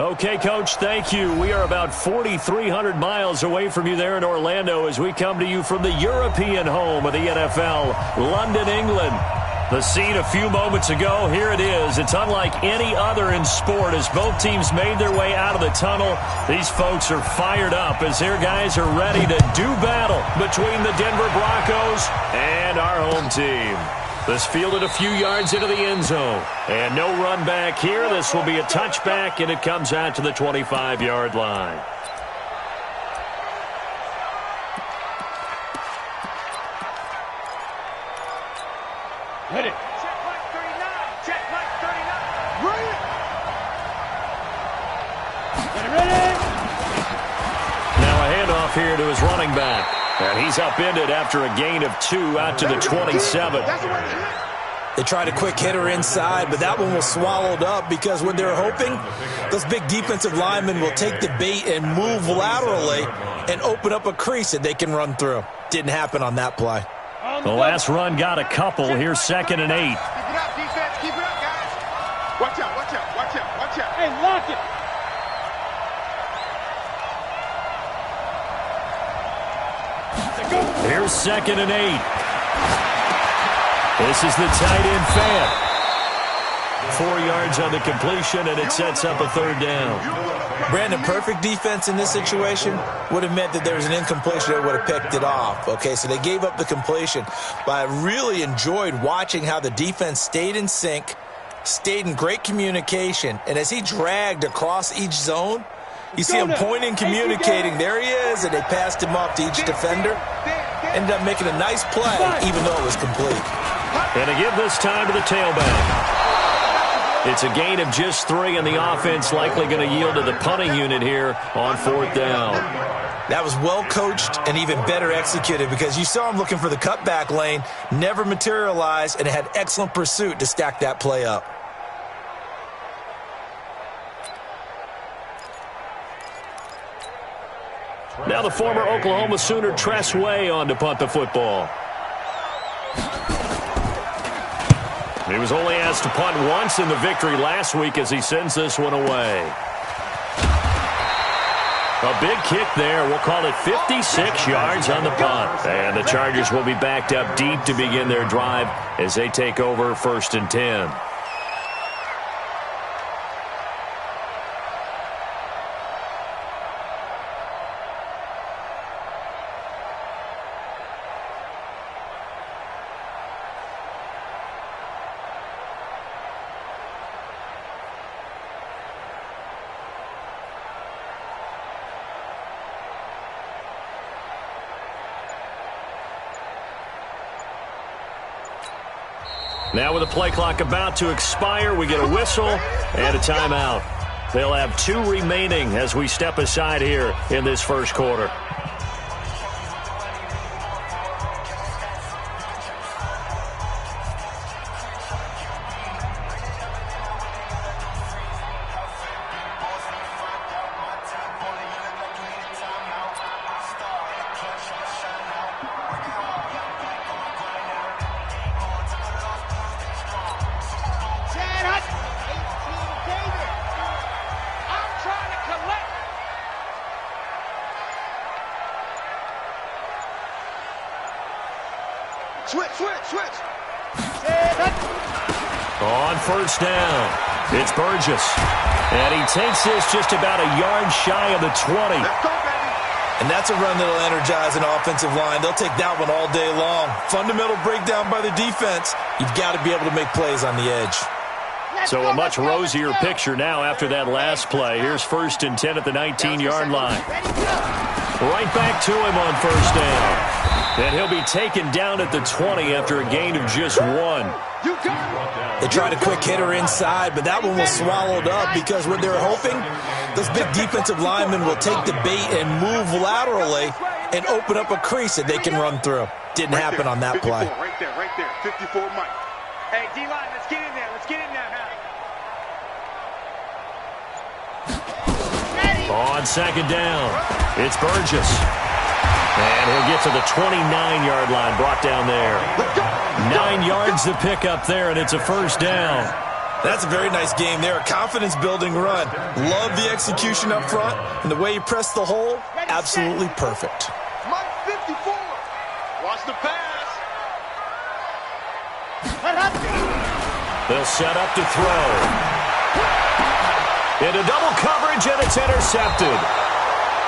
Okay, Coach, thank you. We are about 4,300 miles away from you there in Orlando as we come to you from the European home of the NFL, London, England. The scene a few moments ago, here it is. It's unlike any other in sport as both teams made their way out of the tunnel. These folks are fired up as their guys are ready to do battle between the Denver Broncos and our home team. This fielded a few yards into the end zone. And no run back here. This will be a touchback, and it comes out to the 25-yard line. Hit it. Check like 39. Check like 39. Ready. Ready. Now a handoff here to his running back. And he's upended after a gain of 2 out to the 27. They tried a quick hitter inside, but that one was swallowed up because what they're hoping, those big defensive linemen will take the bait and move laterally and open up a crease that they can run through. Didn't happen on that play. The last run got a couple. Here's 2nd and 8. Keep it up, defense. Keep it up, guys. Watch out, watch out, watch out, watch out. Hey, lock it. Here's 2nd and 8. This is the tight end fan. 4 yards on the completion, and it sets up a 3rd down. Brandon, perfect defense in this situation would have meant that there was an incompletion that would have picked it off. Okay, so they gave up the completion. But I really enjoyed watching how the defense stayed in sync, stayed in great communication, and as he dragged across each zone, you see him pointing, communicating. There he is, and they passed him off to each defender. Ended up making a nice play, even though it was complete. And to give this time to the tailback. It's a gain of just 3, and the offense likely going to yield to the punting unit here on 4th down. That was well coached and even better executed because you saw him looking for the cutback lane, never materialized, and had excellent pursuit to stack that play up. Now the former Oklahoma Sooner Tress Way on to punt the football. He was only asked to punt once in the victory last week as he sends this one away. A big kick there. We'll call it 56 yards on the punt. And the Chargers will be backed up deep to begin their drive as they take over 1st and 10. Now with the play clock about to expire, we get a whistle and a timeout. They'll have 2 remaining as we step aside here in this first quarter. Switch. On 1st down, it's Burgess. And he takes this just about a yard shy of the 20. And that's a run that'll energize an offensive line. They'll take that one all day long. Fundamental breakdown by the defense. You've got to be able to make plays on the edge. So a much rosier picture now after that last play. Here's 1st and 10 at the 19-yard line. Right back to him on 1st down. And he'll be taken down at the 20 after a gain of just 1. They tried a quick hitter inside, but that one was swallowed up because what they're hoping, those big defensive linemen will take the bait and move laterally and open up a crease that they can run through. Didn't happen on that play. Right there. 54 Mike. Hey, D-line, let's get in there. On 2nd down, it's Burgess. And he'll get to the 29-yard line, brought down there. 9 yards to pick up there, and it's a 1st down. That's a very nice game there, a confidence-building run. Love the execution up front, and the way he pressed the hole, absolutely perfect. Mike 54. Watch the pass. They'll set up to throw. Into double coverage, and it's intercepted.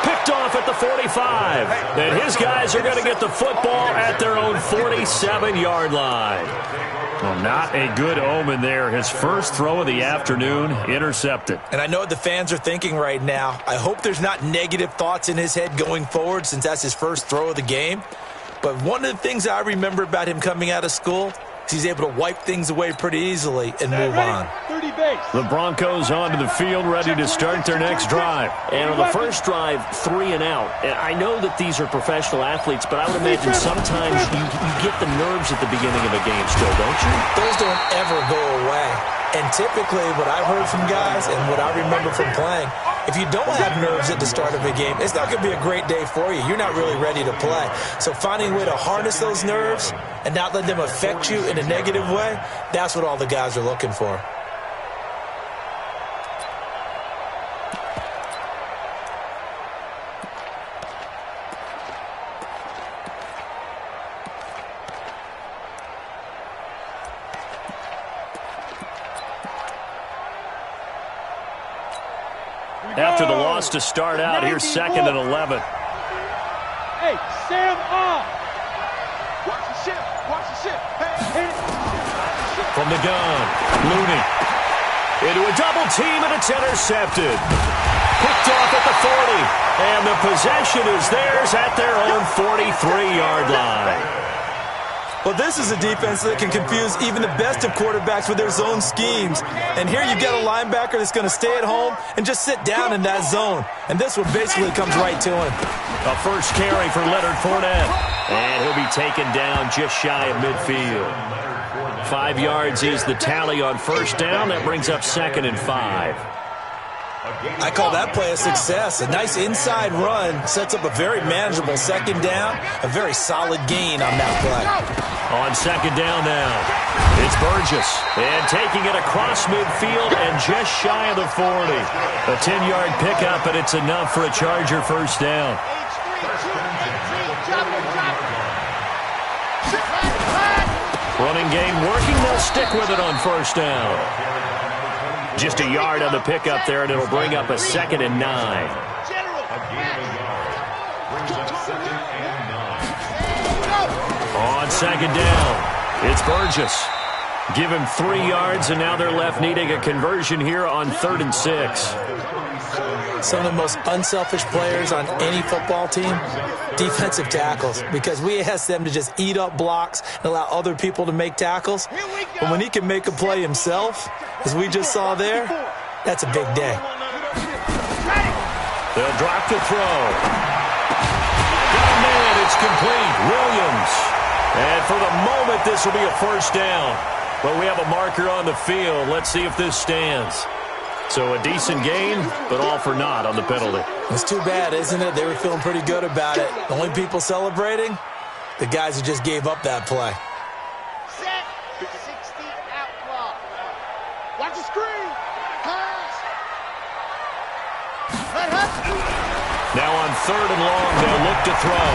Picked off at the 45. And his guys are going to get the football at their own 47-yard line. Well, not a good omen there. His first throw of the afternoon, intercepted. And I know what the fans are thinking right now. I hope there's not negative thoughts in his head going forward since that's his first throw of the game. But one of the things I remember about him coming out of school, he's able to wipe things away pretty easily and move on. 30 base. The Broncos onto the field, ready to start their next drive. And on the first drive, 3 and out. And I know that these are professional athletes, but I would imagine sometimes you get the nerves at the beginning of a game still, don't you? Those don't ever go away. And typically what I've heard from guys and what I remember from playing, if you don't have nerves at the start of a game, it's not going to be a great day for you. You're not really ready to play. So finding a way to harness those nerves and not let them affect you in a negative way, that's what all the guys are looking for. After the loss to start out, here's 2nd and 11. Hey, Sam off. Watch the ship. Watch the ship. Hey. From the gun, Looney. Into a double team, and it's intercepted. Picked off at the 40. And the possession is theirs at their own 43-yard line. Well, this is a defense that can confuse even the best of quarterbacks with their zone schemes. And here you've got a linebacker that's going to stay at home and just sit down in that zone. And this one basically comes right to him. A first carry for Leonard Fournette. And he'll be taken down just shy of midfield. 5 yards is the tally on first down. That brings up 2nd and 5. I call that play a success. A nice inside run sets up a very manageable 2nd down. A very solid gain on that play. On 2nd down now, it's Burgess. And taking it across midfield and just shy of the 40. A 10-yard pickup, and it's enough for a Charger first down. Running game working. They'll stick with it on first down. Just a yard on the pickup there, and it'll bring up a 2nd and 9. On 2nd down, it's Burgess. Give him 3 yards, and now they're left needing a conversion here on 3rd and 6. Some of the most unselfish players on any football team, defensive tackles, because we ask them to just eat up blocks and allow other people to make tackles. But when he can make a play himself, as we just saw there, that's a big day. They'll drop to throw. Got a man, it's complete. Williams. And for the moment, this will be a first down. But we have a marker on the field. Let's see if this stands. So a decent gain, but all for naught on the penalty. It's too bad, isn't it? They were feeling pretty good about it. The only people celebrating, the guys who just gave up that play. Set 60 out block. Watch the screen. Pass. Now on 3rd and long, they'll look to throw.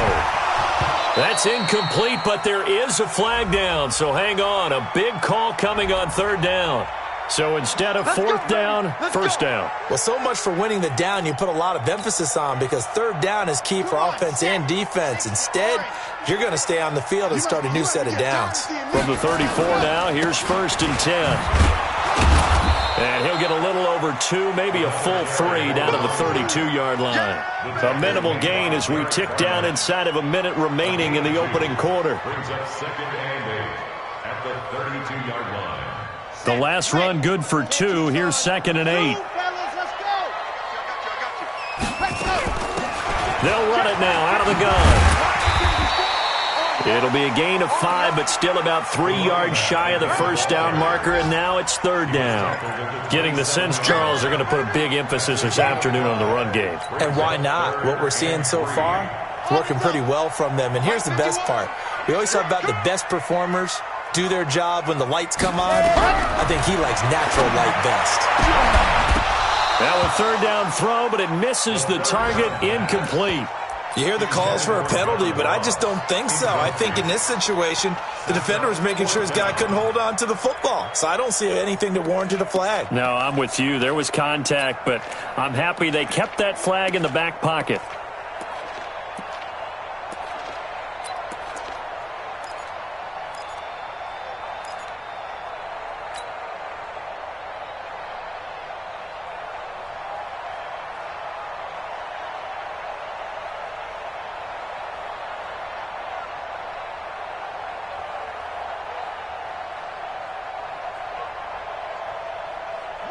That's incomplete, but there is a flag down, so hang on. A big call coming on 3rd down. So instead of 4th down, first down. Well, so much for winning the down you put a lot of emphasis on, because 3rd down is key for offense and defense. Instead, you're going to stay on the field and start a new set of downs. From the 34 now, here's 1st and 10. And he'll get a little over 2, maybe a full 3 down to the 32-yard line. A minimal gain as we tick down inside of a minute remaining in the opening quarter. The last run good for 2. Here's 2nd and 8. They'll run it now out of the gun. It'll be a gain of 5, but still about 3 yards shy of the first down marker, and now it's 3rd down. Getting the sense, Charles, are going to put a big emphasis this afternoon on the run game. And why not? What we're seeing so far, working pretty well from them. And here's the best part. We always talk about the best performers do their job when the lights come on. I think he likes natural light best. Now a third down throw, but it misses the target, incomplete. You hear the calls for a penalty, but I just don't think so. I think in this situation, the defender was making sure his guy couldn't hold on to the football. So I don't see anything to warrant a flag. No, I'm with you. There was contact, but I'm happy they kept that flag in the back pocket.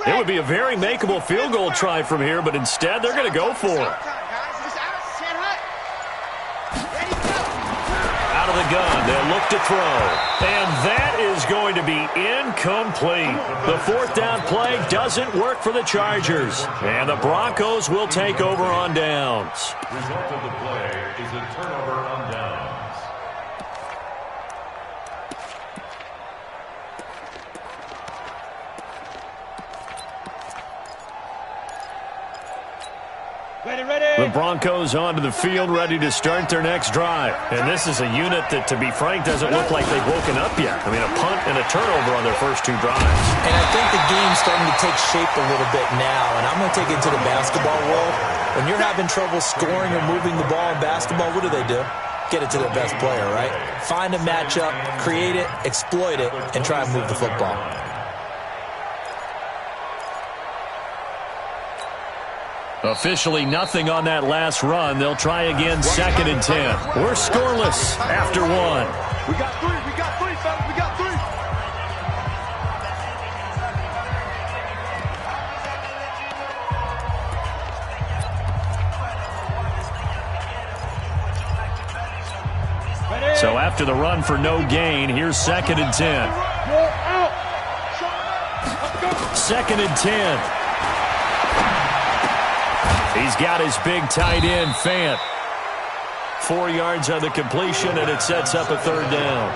It would be a very makeable field goal try from here, but instead they're going to go for it. Out of the gun, they'll look to throw. And that is going to be incomplete. The fourth down play doesn't work for the Chargers. And the Broncos will take over on downs. Result of the play is a turnover on downs. The Broncos onto the field, ready to start their next drive. And this is a unit that, to be frank, doesn't look like they've woken up yet. I mean, a punt and a turnover on their first two drives. And I think the game's starting to take shape a little bit now. And I'm going to take it to the basketball world. When you're having trouble scoring or moving the ball in basketball, what do? Get it to their best player, right? Find a matchup, create it, exploit it, and try and move the football. Officially nothing on that last run. They'll try again, 2nd and 10. We're scoreless after one. We got three, fellas, we got three. So after the run for no gain, here's 2nd and 10. 2nd and 10. He's got his big tight end, Fant. 4 yards on the completion, and it sets up a third down.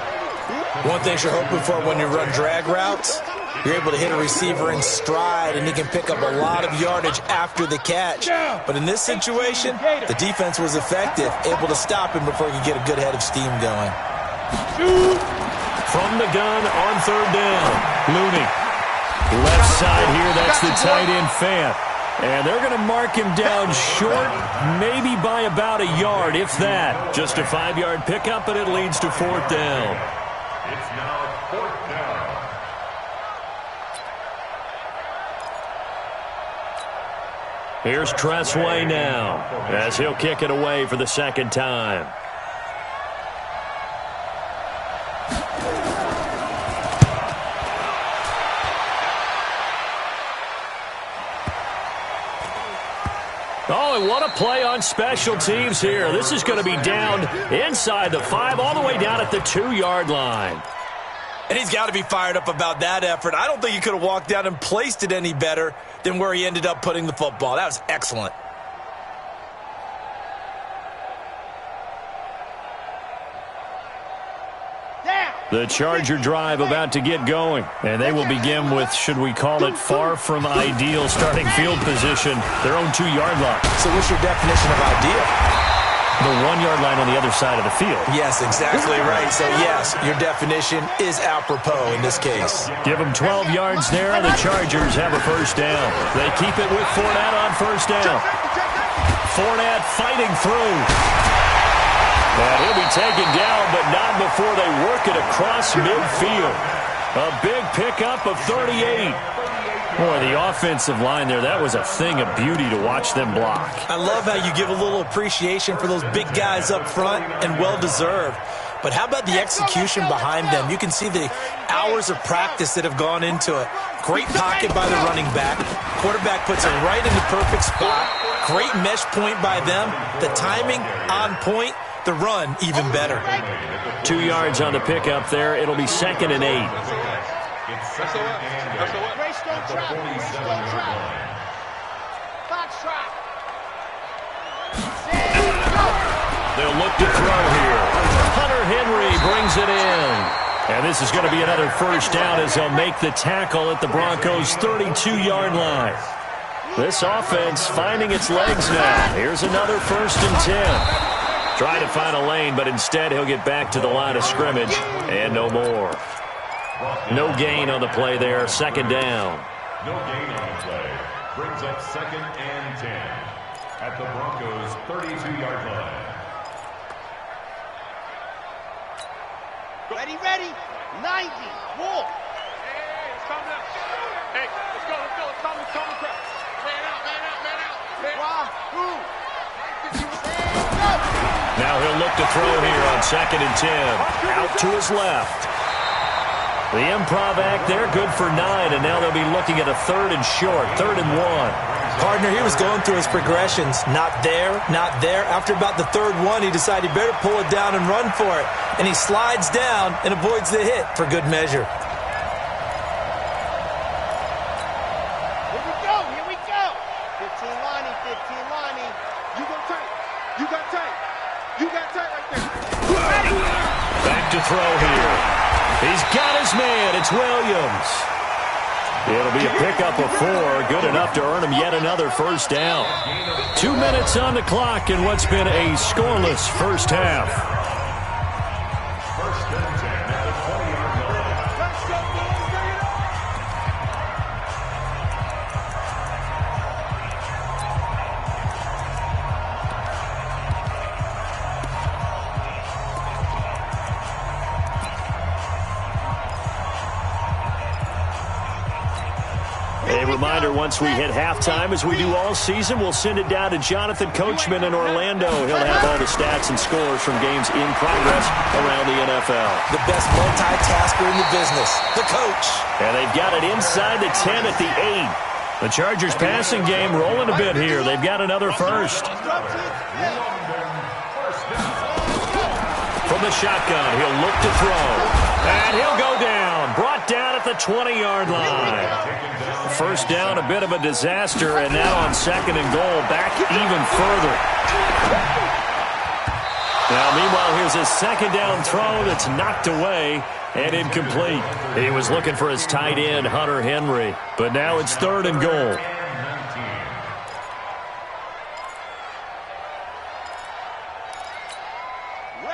One thing you're hoping for when you run drag routes, you're able to hit a receiver in stride, and he can pick up a lot of yardage after the catch. But in this situation, the defense was effective, able to stop him before he could get a good head of steam going. From the gun on third down, Looney. Left side here, that's the tight end, Fant. And they're going to mark him down short, maybe by about a yard, if that. Just a 5-yard pickup, and it leads to 4th down. It's now 4th down. Here's Tressway now, as he'll kick it away for the second time. Oh, and what a play on special teams here. This is going to be down inside the 5, all the way down at the 2-yard line. And he's got to be fired up about that effort. I don't think he could have walked down and placed it any better than where he ended up putting the football. That was excellent. The Charger drive about to get going, and they will begin with, should we call it, far from ideal starting field position, their own 2-yard line. So what's your definition of ideal? The 1-yard line on the other side of the field. Yes, exactly right. So, yes, your definition is apropos in this case. Give them 12 yards there, and the Chargers have a first down. They keep it with Fournette on first down. Fournette fighting through. And he'll be taken down, but not before they work it across midfield. A big pickup of 38. Boy, the offensive line there, that was a thing of beauty to watch them block. I love how you give a little appreciation for those big guys up front, and well-deserved. But how about the execution behind them? You can see the hours of practice that have gone into it. Great pocket by the running back. Quarterback puts it right in the perfect spot. Great mesh point by them. The timing on point. The run even better. 2 yards on the pickup there. It'll be 2nd and 8. They'll look to throw here. Hunter Henry brings it in. And this is going to be another first down as they'll make the tackle at the Broncos' 32-yard line. This offense finding its legs now. Here's another 1st and 10. Trying to find a lane, but instead he'll get back to the line of scrimmage and no more. No gain on the play there. 2nd down. No gain on the play. Brings up 2nd and 10 at the Broncos' 32-yard line. Ready, ready. 90. Walk. Hey, it's coming up. Hey, let's go. It's coming. Man out. Now he'll look to throw here on 2nd and 10. Out to his left. The improv act there, good for 9, and now they'll be looking at a 3rd and short, 3rd and 1. Partner, he was going through his progressions. Not there. After about the 3rd one, he decided he better pull it down and run for it. And he slides down and avoids the hit for good measure. Here we go. 15 lining. You got tight right there. Back to throw here. He's got his man. It's Williams. It'll be a pickup of 4. Good enough to earn him yet another 1st down. 2 minutes on the clock in what's been a scoreless first half. 1st and 10 at the 20-yard line. Let's go, boys. Bring it on. A reminder, once we hit halftime, as we do all season, we'll send it down to Jonathan Coachman in Orlando. He'll have all the stats and scores from games in progress around the NFL. The best multitasker in the business, the coach. And they've got it inside the 10 at the 8. The Chargers passing game rolling a bit here. They've got another 1st. From the shotgun, he'll look to throw. And he'll go down. Brought down at the 20-yard line. 1st down, a bit of a disaster, and now on 2nd and goal, back even further. Now, meanwhile, here's a 2nd down throw that's knocked away and incomplete. He was looking for his tight end, Hunter Henry, but now it's 3rd and goal.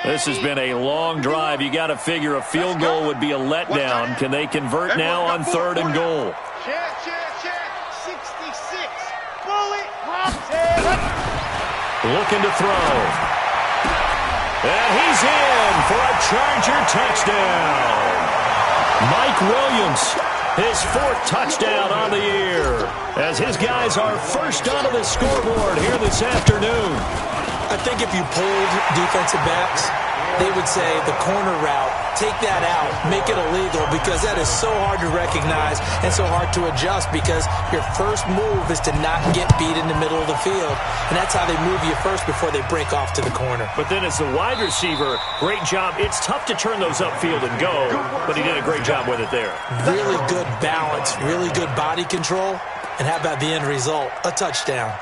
This has been a long drive. You got to figure a field goal would be a letdown. Can they convert now on 3rd and goal? Check. 66. Bullet. Looking to throw. And he's in for a Charger touchdown. Mike Williams, his 4th touchdown on the year, as his guys are first onto the scoreboard here this afternoon. I think if you pulled defensive backs, they would say the corner route, take that out, make it illegal, because that is so hard to recognize and so hard to adjust, because your first move is to not get beat in the middle of the field. And that's how they move you first before they break off to the corner. But then as the wide receiver, great job. It's tough to turn those upfield and go, but he did a great job with it there. Really good balance, really good body control. And how about the end result? A touchdown.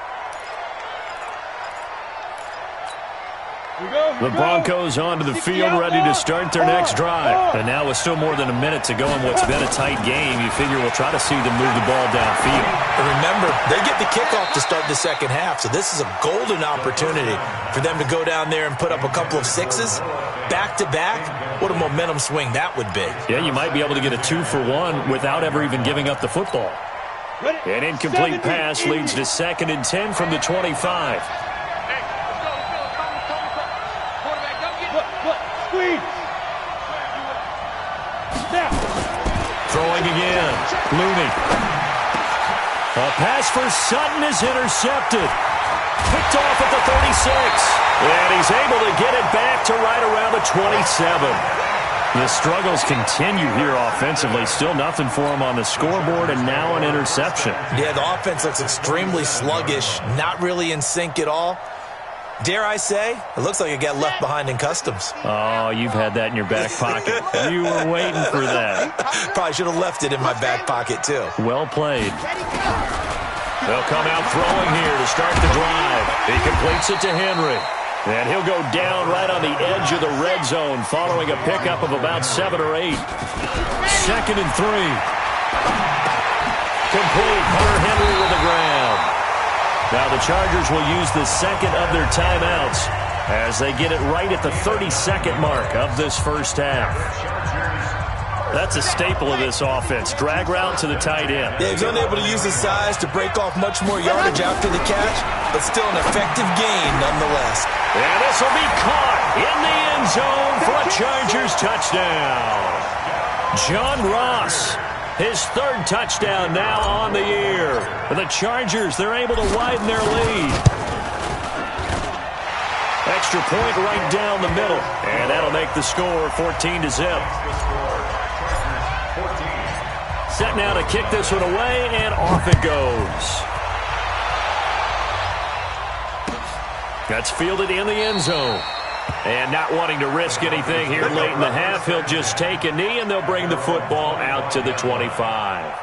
The Broncos onto the field, ready to start their next drive. And now with still more than a minute to go in what's been a tight game, you figure we'll try to see them move the ball downfield. And remember, they get the kickoff to start the 2nd half, so this is a golden opportunity for them to go down there and put up a couple of 6s back-to-back. What a momentum swing that would be. Yeah, you might be able to get a 2-for-1 without ever even giving up the football. An incomplete pass leads to 2nd and 10 from the 25. Throwing again. Looney. A pass for Sutton is intercepted. Picked off at the 36. And he's able to get it back to right around the 27. The struggles continue here offensively. Still nothing for him on the scoreboard, and now an interception. Yeah, the offense looks extremely sluggish, not really in sync at all. Dare I say, it looks like it got left behind in customs. Oh, you've had that in your back pocket. You were waiting for that. Probably should have left it in my back pocket, too. Well played. They'll come out throwing here to start the drive. He completes it to Henry. And he'll go down right on the edge of the red zone following a pickup of about 7 or 8. 2nd and 3. Complete. Hunter Henry with the ground. Now the Chargers will use the second of their timeouts as they get it right at the 30-second mark of this first half. That's a staple of this offense. Drag route to the tight end. Yeah, he's unable to use his size to break off much more yardage after the catch, but still an effective gain nonetheless. And this will be caught in the end zone for a Chargers touchdown. John Ross, his 3rd touchdown now on the year. For the Chargers, they're able to widen their lead. Extra point right down the middle, and that'll make the score 14-0. Set now to kick this one away, and off it goes. That's fielded in the end zone. And not wanting to risk anything here late in the half, he'll just take a knee, and they'll bring the football out to the 25.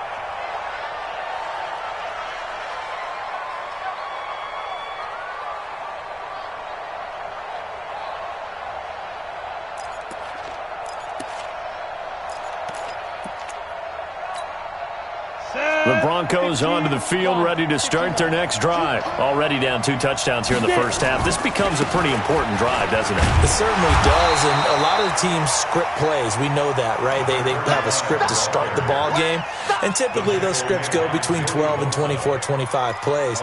The Broncos onto the field, ready to start their next drive. Already down 2 touchdowns here in the first half. This becomes a pretty important drive, doesn't it? It certainly does, and a lot of the teams script plays. We know that, right? They have a script to start the ball game, and typically those scripts go between 12 and 24, 25 plays.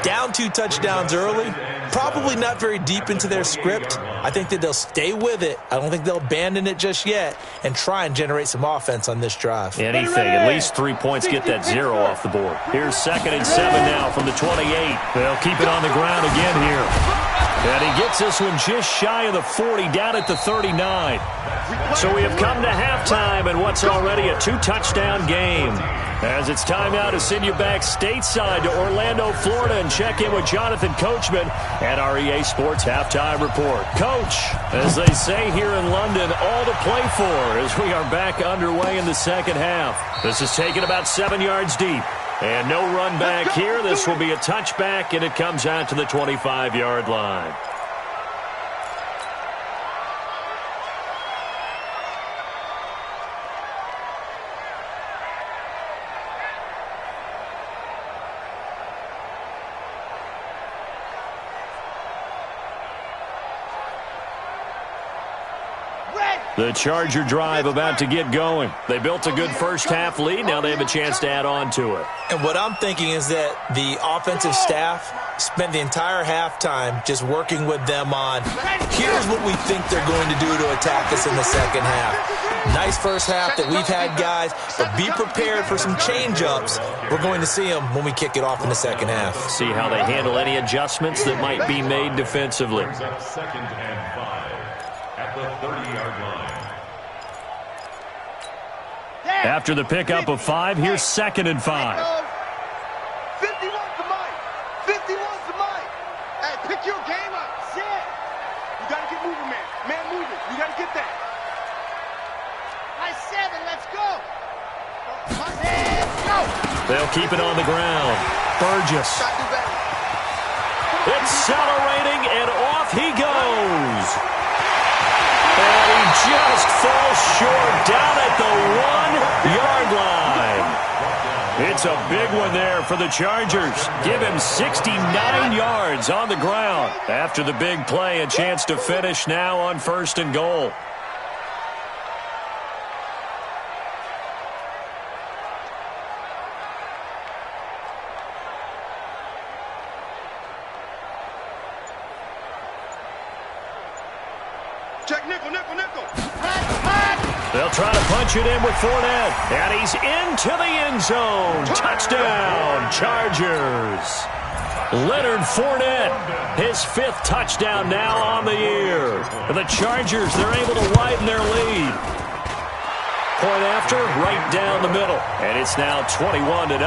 Down 2 touchdowns early, probably not very deep into their script. I think that they'll stay with it. I don't think they'll abandon it just yet and try and generate some offense on this drive. Anything, at least 3 points, get that 0 off the board. Here's 2nd and 7 now from the 28. They'll keep it on the ground again here. And he gets this one just shy of the 40, down at the 39. So we have come to halftime in what's already a 2-touchdown game. As it's time now to send you back stateside to Orlando, Florida, and check in with Jonathan Coachman at our EA Sports Halftime Report. Coach, as they say here in London, all to play for as we are back underway in the second half. This is taken about 7 yards deep. And no run back here. This will be a touchback, and it comes out to the 25-yard line. The Charger drive about to get going. They built a good first-half lead. Now they have a chance to add on to it. And what I'm thinking is that the offensive staff spent the entire halftime just working with them on, here's what we think they're going to do to attack us in the second half. Nice first half that we've had, guys, but be prepared for some change-ups. We're going to see them when we kick it off in the second half. See how they handle any adjustments that might be made defensively. 2nd and 5 at the 30-yard line. After the pickup of 5, here's 2nd and 5. 51 to Mike. 51 to Mike. Hey, pick your game up. Sit. You got to get moving, man. Man moving. You got to get that. High 7. Let's go. Let's go. They'll keep it on the ground. Burgess. Accelerating, and off he goes. And he just falls short down at the 1-yard line. It's a big one there for the Chargers. Give him 69 yards on the ground. After the big play, a chance to finish now on 1st and goal. Check nickel, nickel, nickel. They'll try to punch it in with Fournette. And he's into the end zone. Touchdown, Chargers. Leonard Fournette, his 5th touchdown now on the year. For the Chargers, they're able to widen their lead. Point after, right down the middle. And it's now 21-0.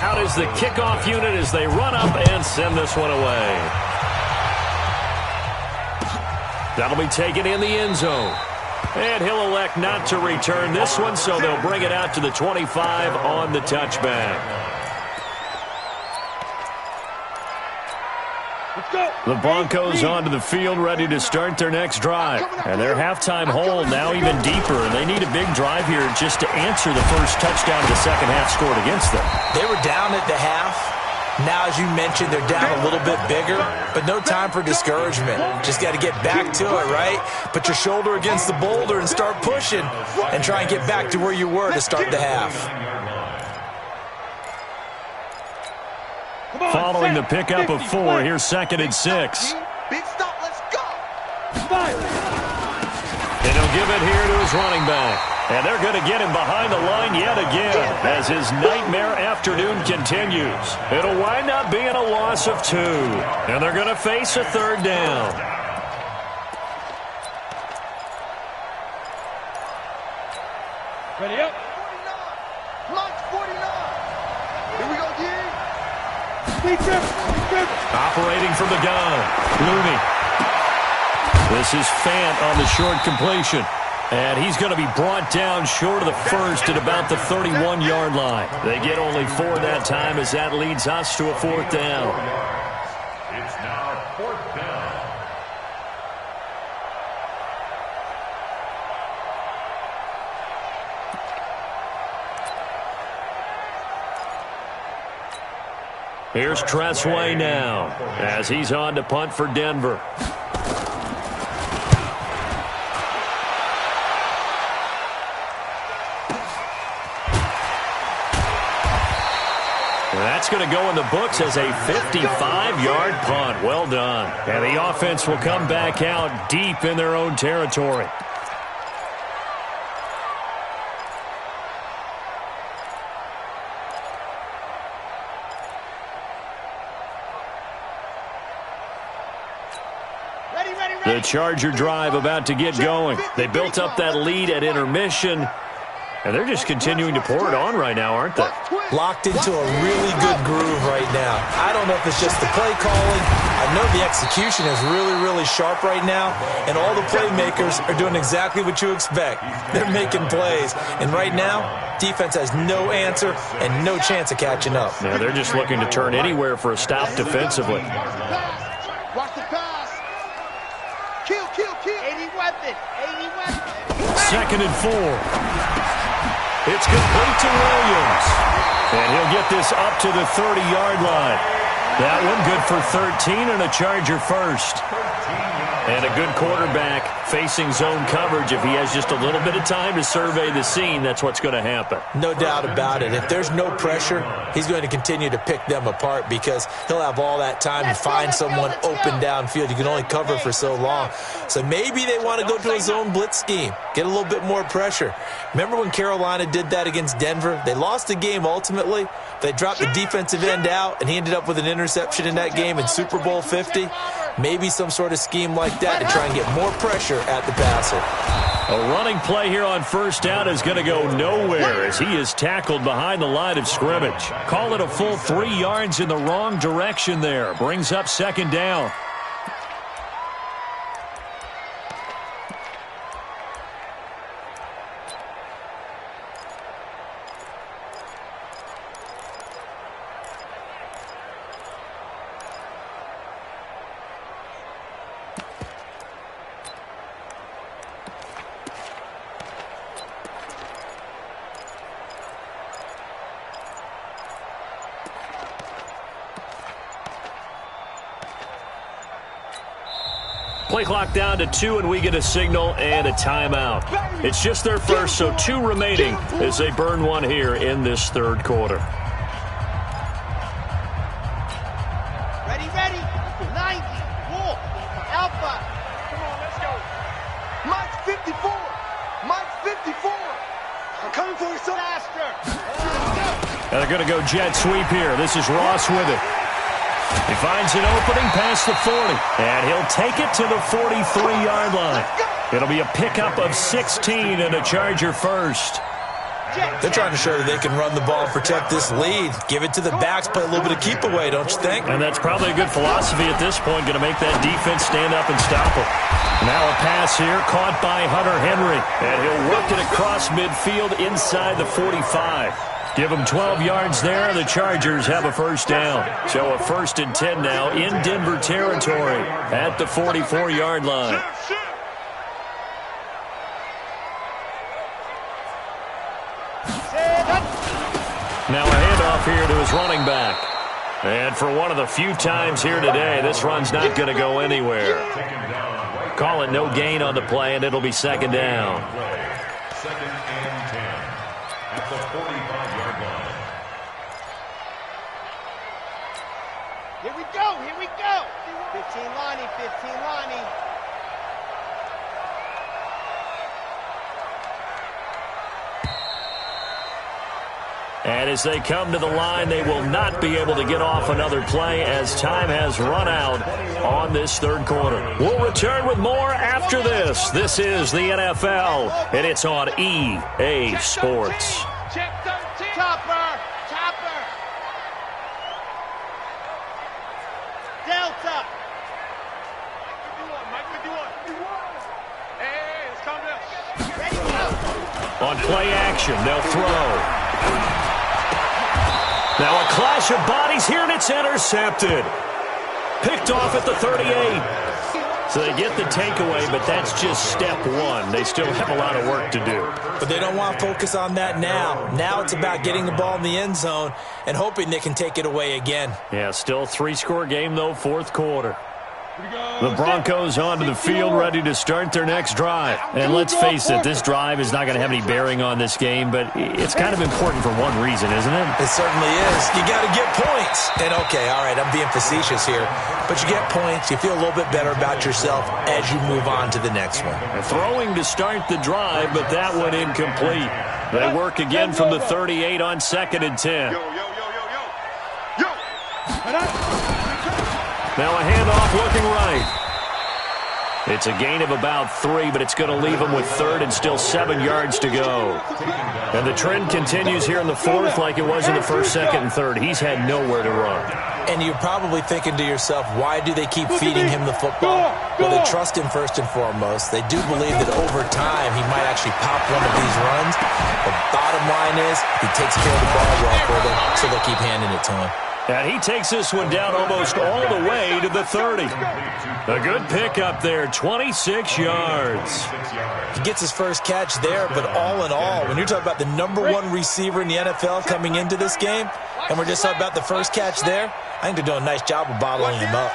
Out is the kickoff unit as they run up and send this one away. That'll be taken in the end zone. And he'll elect not to return this one, so they'll bring it out to the 25 on the touchback. The Broncos onto the field ready to start their next drive. And their halftime hole now even deeper. And they need a big drive here just to answer the first touchdown of the second half scored against them. They were down at the half. Now, as you mentioned, they're down a little bit bigger, but no time for discouragement. Just got to get back to it, right? Put your shoulder against the boulder and start pushing and try and get back to where you were to start the half. Following the pickup of 4, here's 2nd and 6. Big stop, let's go. And he'll give it here to his running back. And they're going to get him behind the line yet again as his nightmare afternoon continues. It'll wind up being a loss of 2. And they're going to face a 3rd down. Ready up. 49. Mike's 49. Here we go, D. Operating from the gun. Looney. This is Fant on the short completion. And he's going to be brought down short of the first at about the 31-yard line. They get only 4 that time as that leads us to a 4th down. It's now 4th down. Here's Tressway now as he's on to punt for Denver. That's going to go in the books as a 55-yard punt. Well done. And the offense will come back out deep in their own territory. The Charger drive about to get going. They built up that lead at intermission, and they're just continuing to pour it on right now, aren't they? Locked into a really good groove right now. I don't know if it's just the play calling. I know the execution is really, really sharp right now, and all the playmakers are doing exactly what you expect. They're making plays, and right now, defense has no answer and no chance of catching up. Yeah, they're just looking to turn anywhere for a stop defensively. Watch the pass. Kill. 80 weapon. 80 weapon. 2nd and 4. It's complete to Williams. And he'll get this up to the 30-yard line. That one good for 13 and a Charger first. And a good quarterback facing zone coverage. If he has just a little bit of time to survey the scene, that's what's going to happen. No doubt about it. If there's no pressure, he's going to continue to pick them apart because he'll have all that time to find someone open downfield. You can only cover for so long. So maybe they want to go to a zone blitz scheme, get a little bit more pressure. Remember when Carolina did that against Denver? They lost the game ultimately. They dropped the defensive end out, and he ended up with an interception in that game in Super Bowl 50. Maybe some sort of scheme like that to try and get more pressure at the passer. A running play here on 1st down is going to go nowhere as he is tackled behind the line of scrimmage. Call it a full 3 yards in the wrong direction there. Brings up 2nd down. Play clock down to 2, and we get a signal and a timeout. It's just their first, so 2 remaining as they burn one here in this 3rd quarter. Ready. 90. Wolf. Alpha. Come on, let's go. Mike's 54. Mike's 54. I'm coming for you, so faster. And they're going to go jet sweep here. This is Ross with it. He finds an opening past the 40, and he'll take it to the 43-yard line. It'll be a pickup of 16 and a Charger first. They're trying to show that they can run the ball and protect this lead. Give it to the backs, play a little bit of keep away, don't you think? And that's probably a good philosophy at this point, going to make that defense stand up and stop them. Now a pass here, caught by Hunter Henry, and he'll work it across midfield inside the 45. Give them 12 yards there. The Chargers have a first down. So a 1st and 10 now in Denver territory at the 44-yard line. Now a handoff here to his running back. And for one of the few times here today, this run's not going to go anywhere. Call it no gain on the play, and it'll be 2nd down. 2nd and 10 at the 45-yard line. Here we go, here we go. 15 Lonnie, 15 Lonnie. And as they come to the line, they will not be able to get off another play as time has run out on this 3rd quarter. We'll return with more after this. This is the NFL, and it's on EA Sports. Check 13. Chopper, chopper. Delta. Mike, we do one. Hey, let's calm down. Ready, go. On play action, they'll throw. Now a clash of bodies here, and it's intercepted. Picked off at the 38. So they get the takeaway, but that's just step one. They still have a lot of work to do. But they don't want to focus on that now. Now it's about getting the ball in the end zone and hoping they can take it away again. Yeah, still 3-score game, though, 4th quarter. The Broncos onto the field, ready to start their next drive. And let's face it, this drive is not going to have any bearing on this game, but it's kind of important for one reason, isn't it? It certainly is. You got to get points. And, okay, all right, I'm being facetious here. But you get points, you feel a little bit better about yourself as you move on to the next one. Throwing to start the drive, but that one incomplete. They work again from the 38 on 2nd and 10. Now a handoff looking right. It's a gain of about 3, but it's going to leave him with 3rd and still 7 yards to go. And the trend continues here in the 4th like it was in the 1st, 2nd, and 3rd. He's had nowhere to run. And you're probably thinking to yourself, why do they keep feeding him the football? Well, they trust him first and foremost. They do believe that over time he might actually pop one of these runs. The bottom line is he takes care of the ball well for them, so they'll keep handing it to him. And he takes this one down almost all the way to the 30. A good pickup there, 26 yards. He gets his first catch there, but all in all, when you're talking about the #1 receiver in the NFL coming into this game, and we're just talking about the first catch there, I think they're doing a nice job of bottling him up.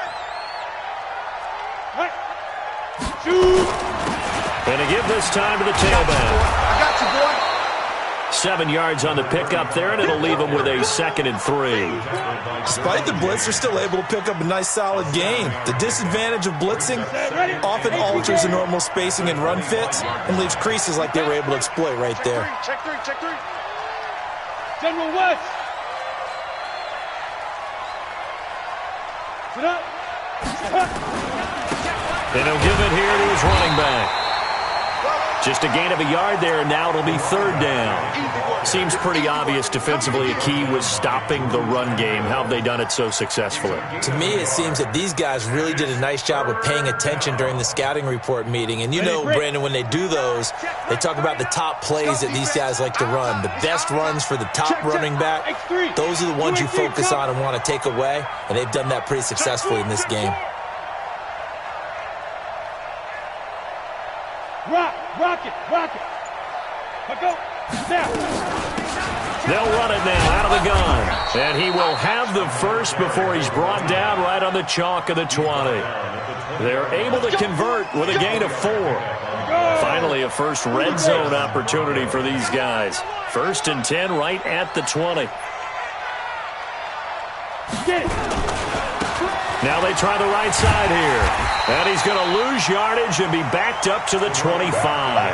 And to give this time to the tailback. I got you, boy. 7 yards on the pickup there, and it'll leave him with a 2nd and 3. Despite the blitz, they're still able to pick up a nice, solid gain. The disadvantage of blitzing often alters the normal spacing and run fits and leaves creases like they were able to exploit right there. Check three. General West. Sit up. And he'll give it here to his running back. Just a gain of a yard there, and now it'll be 3rd down. Seems pretty obvious defensively a key was stopping the run game. How have they done it so successfully? To me, it seems that these guys really did a nice job of paying attention during the scouting report meeting. And you know, Brandon, when they do those, they talk about the top plays that these guys like to run. The best runs for the top running back, those are the ones you focus on and want to take away. And they've done that pretty successfully in this game. Rock it. Let go. Now. They'll run it now out of the gun. And he will have the first before he's brought down right on the chalk of the 20. They're able to convert with a gain of 4. Finally, a first red zone opportunity for these guys. 1st and 10 right at the 20. Get it. Now they try the right side here. And he's going to lose yardage and be backed up to the 25.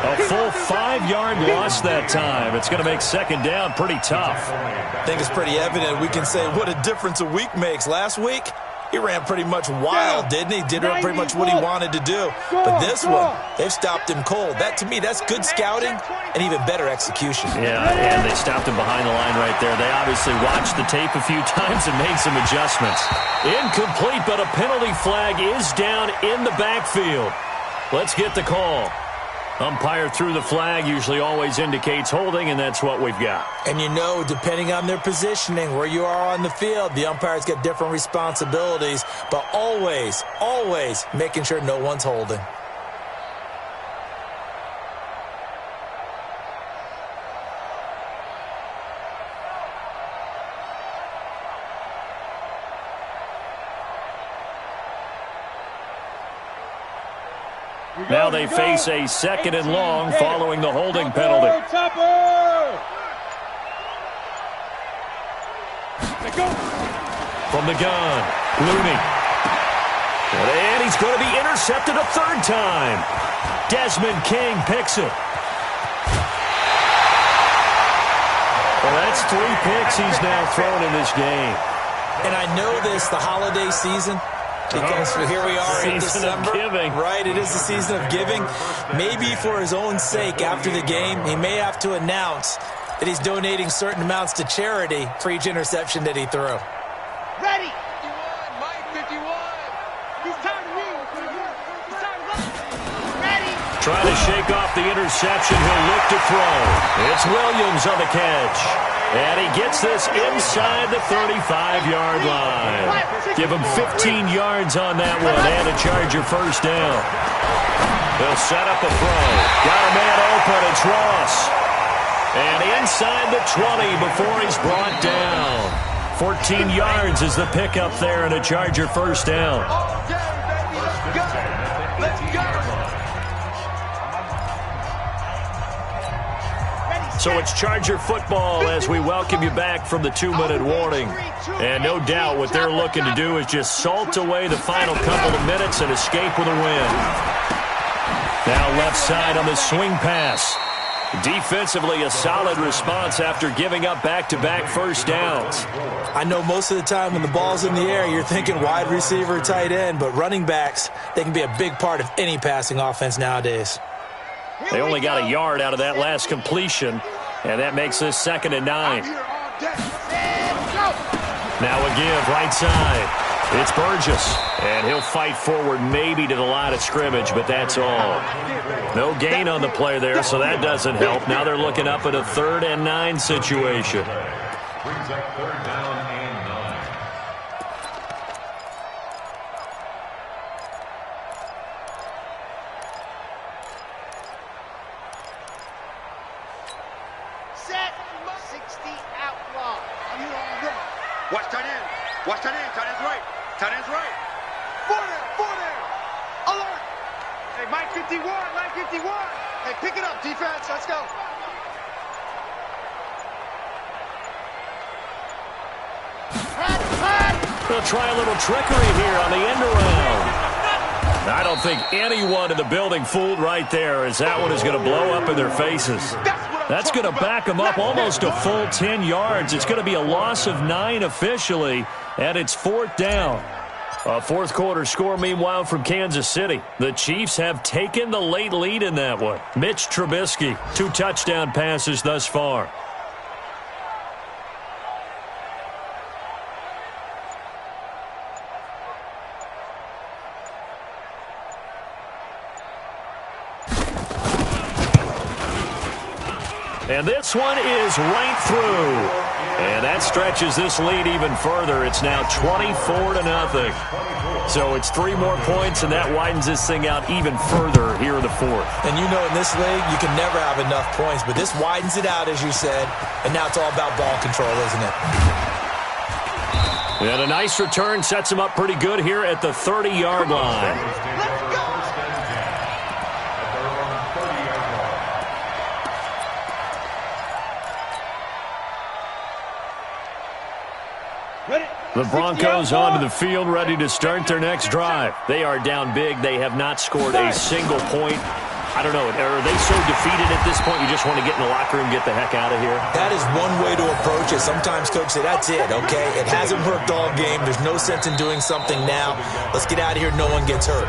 A full 5-yard loss that time. It's going to make 2nd down pretty tough. I think it's pretty evident. We can say what a difference a week makes. Last week, he ran pretty much wild, didn't he? Did pretty much what he wanted to do. But this one, they've stopped him cold. That, to me, that's good scouting and even better execution. Yeah, and they stopped him behind the line right there. They obviously watched the tape a few times and made some adjustments. Incomplete, but a penalty flag is down in the backfield. Let's get the call. Umpire threw the flag, usually always indicates holding, and that's what we've got. And you know, depending on their positioning, where you are on the field, the umpires get different responsibilities, but always, always making sure no one's holding. Now they face a 2nd and long following the holding penalty. From the gun, Looney. And he's going to be intercepted a 3rd time. Desmond King picks it. Well, that's 3 picks he's now thrown in this game. And I know this, the holiday season, because here we are in December, right? It is the season of giving. Maybe for his own sake, after the game, he may have to announce that he's donating certain amounts to charity for each interception that he threw. Ready. 51, Mike 51. He's tired of me. He's tired of us. Ready. Trying to shake off the interception. He'll look to throw. It's Williams on the catch. And he gets this inside the 35-yard line. Give him 15 yards on that one and a Charger 1st down. They'll set up a throw. Got a man open. It's Ross. And inside the 20 before he's brought down. 14 yards is the pickup there and a Charger 1st down. So it's Charger football as we welcome you back from the 2-minute warning. And no doubt what they're looking to do is just salt away the final couple of minutes and escape with a win. Now left side on the swing pass. Defensively, a solid response after giving up back-to-back 1st downs. I know most of the time when the ball's in the air, you're thinking wide receiver, tight end, but running backs, they can be a big part of any passing offense nowadays. They only got a yard out of that last completion, and that makes this 2nd and 9. Now a give right side. It's Burgess, and he'll fight forward maybe to the line of scrimmage, but that's all. No gain on the play there, so that doesn't help. Now they're looking up at a 3rd and 9 situation. Brings up 3rd down and 9. Set 60 outlaw. Watch tight end. Watch tight end. Tight end's right. Tight end's right. 4 there. Alert. Hey, Mike 51. Mike 51. Hey, pick it up, defense. Let's go. They'll try a little trickery here on the end around. I don't think anyone in the building fooled right there, as that one is going to blow up in their faces. That's going to back them up almost a full 10 yards. It's going to be a loss of 9 officially, and it's 4th down. A 4th quarter score, meanwhile, from Kansas City. The Chiefs have taken the late lead in that one. Mitch Trubisky, 2 touchdown passes thus far. And this one is right through. And that stretches this lead even further. It's now 24-0. So it's 3 more points, and that widens this thing out even further here in the 4th. And you know in this league, you can never have enough points, but this widens it out, as you said, and now it's all about ball control, isn't it? And a nice return sets him up pretty good here at the 30-yard line. The Broncos onto the field, ready to start their next drive. They are down big. They have not scored a single point. I don't know. Are they so defeated at this point you just want to get in the locker room, get the heck out of here? That is one way to approach it. Sometimes coaches say, that's it, okay? It hasn't worked all game. There's no sense in doing something now. Let's get out of here. No one gets hurt.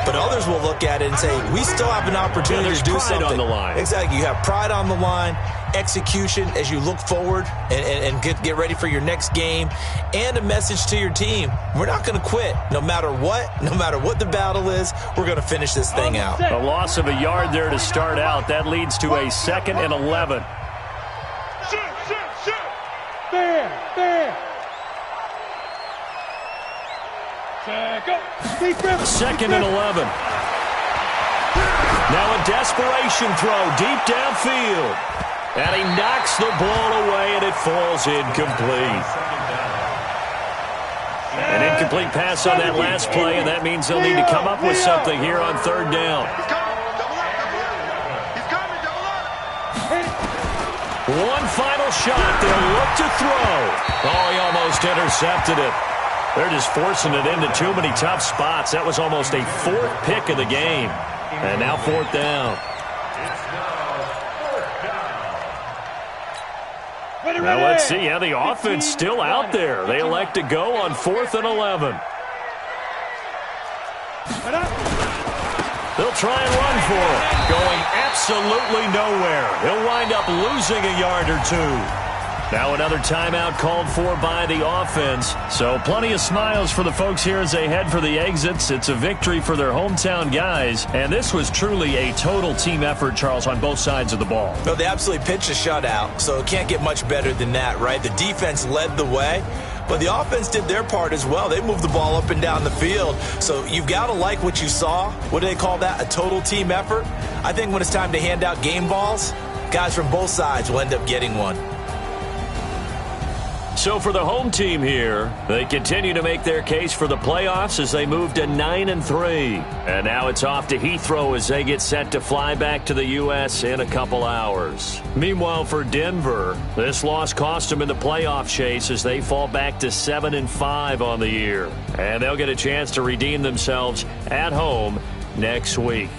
But others will look at it and say, we still have an opportunity to do something. There's pride on the line. Exactly. You have pride on the line. execution as you look forward and get ready for your next game, and a message to your team. We're not going to quit no matter what the battle is. We're going to finish this thing out. A loss of a yard there to start out. That leads to a 2nd and 11. There. 2nd and 11. Now a desperation throw deep downfield. And he knocks the ball away, and it falls incomplete. An incomplete pass on that last play, and that means they'll need to come up with something here on 3rd down. One final shot. They'll look to throw. Oh, he almost intercepted it. They're just forcing it into too many tough spots. That was almost a 4th pick of the game. And now 4th down. Now let's see. Yeah, the offense still out there. They elect to go on 4th and 11. They'll try and run for it. Going absolutely nowhere. He'll wind up losing a yard or 2. Now another timeout called for by the offense. So plenty of smiles for the folks here as they head for the exits. It's a victory for their hometown guys. And this was truly a total team effort, Charles, on both sides of the ball. No, they absolutely pitched a shutout, so it can't get much better than that, right? The defense led the way, but the offense did their part as well. They moved the ball up and down the field. So you've got to like what you saw. What do they call that? A total team effort? I think when it's time to hand out game balls, guys from both sides will end up getting one. So for the home team here, they continue to make their case for the playoffs as they move to 9-3. And now it's off to Heathrow as they get set to fly back to the U.S. in a couple hours. Meanwhile, for Denver, this loss cost them in the playoff chase as they fall back to 7-5 on the year. And they'll get a chance to redeem themselves at home next week.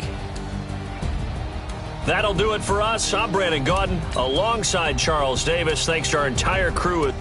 That'll do it for us. I'm Brandon Gaudin alongside Charles Davis. Thanks to our entire crew at